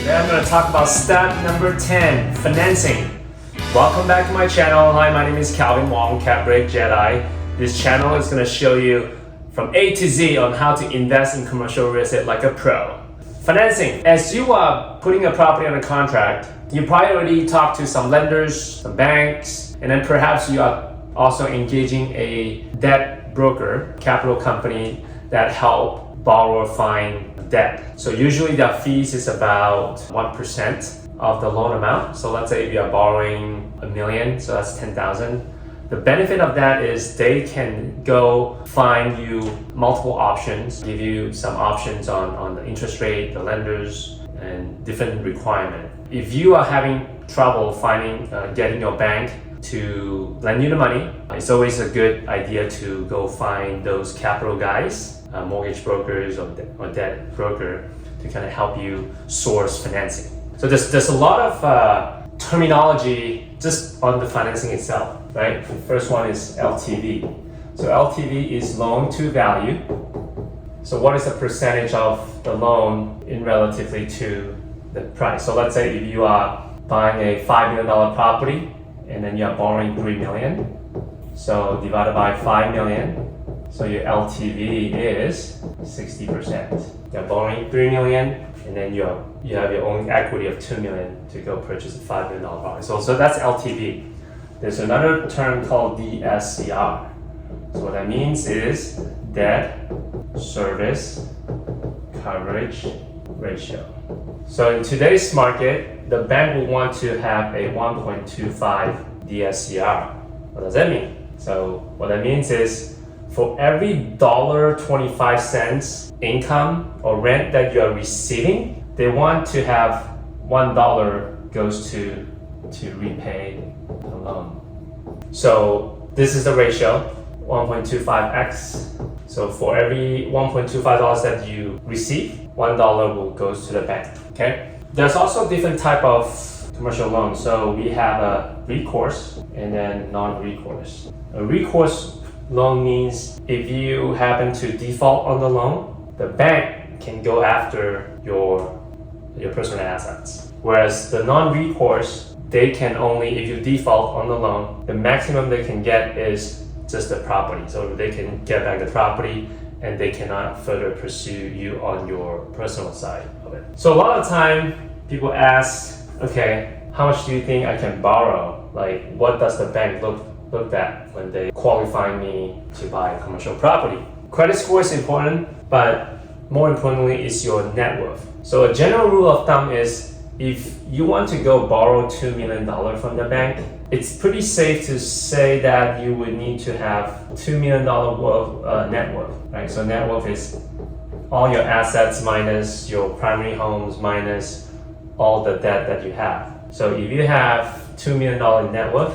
Today I'm going to talk about step number 10, financing. Welcome back to my channel. Hi, my name is Calvin Wong, Cap Break Jedi. This channel is going to show you from A to Z on how to invest in commercial real estate like a pro. Financing. As you are putting a property on a contract, you probably already talked to some lenders, some banks, and then perhaps you are also engaging a debt broker, capital company that help borrower find debt. So usually the fees is about 1% of the loan amount. So let's say if you are borrowing $1 million, so that's 10,000. The benefit of that is they can go find you multiple options, give you some options on the interest rate, the lenders, and different requirement. If you are having trouble finding, getting your bank to lend you the money, it's always a good idea to go find those capital guys, mortgage brokers or debt broker to kind of help you source financing. So there's a lot of terminology just on the financing itself, right? The first one is LTV. So LTV is loan to value. So what is the percentage of the loan in relatively to the price? So let's say if you are buying a $5 million property and then you are borrowing $3 million. So divided by 5 million. So your LTV is 60%. You're borrowing $3 million and then you have your own equity of $2 million to go purchase a $5 million property. So that's LTV. There's another term called DSCR. So what that means is debt service coverage ratio. So in today's market, the bank will want to have a 1.25 DSCR. What does that mean? So what that means is for every $1.25 income or rent that you are receiving, they want to have $1 goes to repay the loan. So this is the ratio, 1.25x. So for every $1.25 that you receive, $1 will goes to the bank. Okay. There's also different type of commercial loans. So we have a recourse and then non-recourse. A recourse loan means if you happen to default on the loan, the bank can go after your personal assets. Whereas the non-recourse, they can only, if you default on the loan, the maximum they can get is just the property. So they can get back the property and they cannot further pursue you on your personal side of it. So a lot of time people ask, okay, how much do you think I can borrow? Like what does the bank look at when they qualify me to buy a commercial property? Credit score is important, but more importantly is your net worth. So a general rule of thumb is if you want to go borrow $2 million from the bank, it's pretty safe to say that you would need to have $2 million worth net worth, right? So net worth is all your assets minus your primary homes minus all the debt that you have. So if you have $2 million net worth,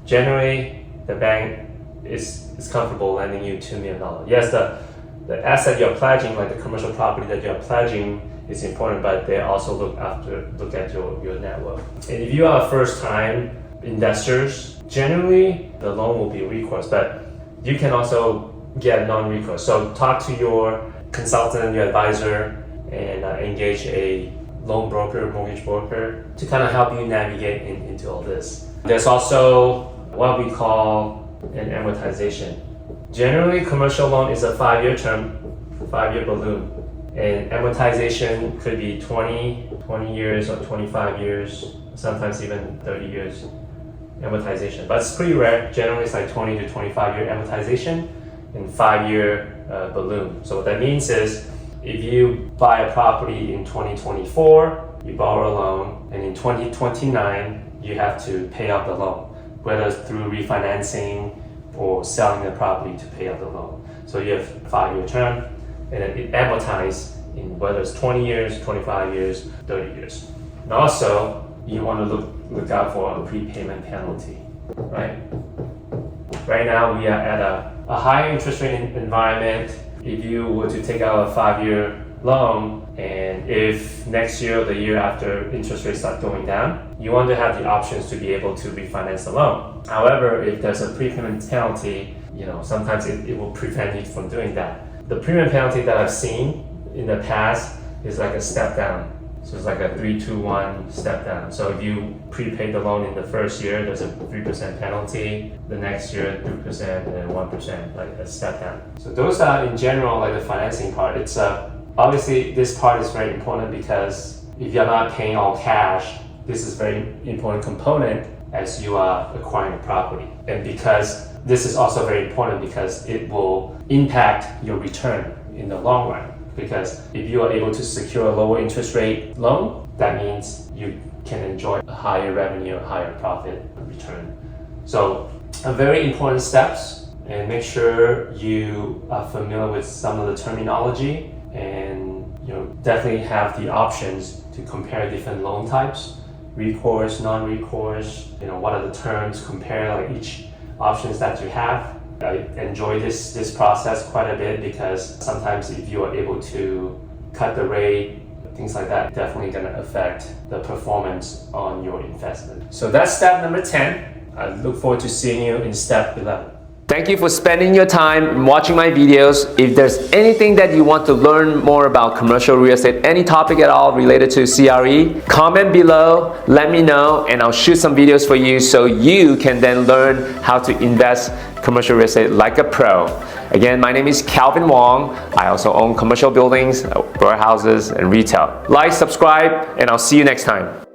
generally the bank is comfortable lending you $2 million. Yes, the asset you're pledging, like the commercial property that you're pledging, is important, but they also look at your net worth. And if you are first-time investors, generally the loan will be recourse, but you can also get non-recourse. So talk to your consultant, your advisor, and engage a loan broker, mortgage broker to kind of help you navigate into all this. There's also what we call an amortization. Generally, commercial loan is a 5-year term, 5-year balloon. And amortization could be 20 years or 25 years, sometimes even 30 years amortization. But it's pretty rare. Generally, it's like 20 to 25-year amortization and 5-year balloon. So what that means is if you buy a property in 2024, you borrow a loan, and in 2029, you have to pay off the loan, whether it's through refinancing or selling the property to pay off the loan. So you have a 5-year term, and then it amortizes in whether it's 20 years, 25 years, 30 years. And also, you want to look out for a prepayment penalty, right? Right now, we are at a high interest rate environment. If you were to take out a 5-year loan, and if next year or the year after interest rates start going down, you want to have the options to be able to refinance the loan. However, if there's a prepayment penalty, sometimes it will prevent you from doing that. The prepayment penalty that I've seen in the past is like a step down So it's like a 3-2-1 step down. So if you prepay the loan in the first year, there's a 3% penalty. The next year, 3%, and then 1%, like a step down. So those are in general like the financing part. It's obviously this part is very important because if you're not paying all cash, this is a very important component as you are acquiring a property. And because this is also very important because it will impact your return in the long run. Because if you are able to secure a lower interest rate loan, that means you can enjoy a higher revenue, a higher profit return. So very important steps, and make sure you are familiar with some of the terminology, and definitely have the options to compare different loan types, recourse, non-recourse, what are the terms, compare like each options that you have. I enjoy this process quite a bit because sometimes if you are able to cut the rate, things like that, definitely going to affect the performance on your investment. So that's step number 10. I look forward to seeing you in step 11. Thank you for spending your time watching my videos. If there's anything that you want to learn more about commercial real estate, any topic at all related to CRE, comment below, let me know, and I'll shoot some videos for you so you can then learn how to invest commercial real estate like a pro. Again, my name is Calvin Wong. I also own commercial buildings, warehouses, and retail. Like, subscribe, and I'll see you next time.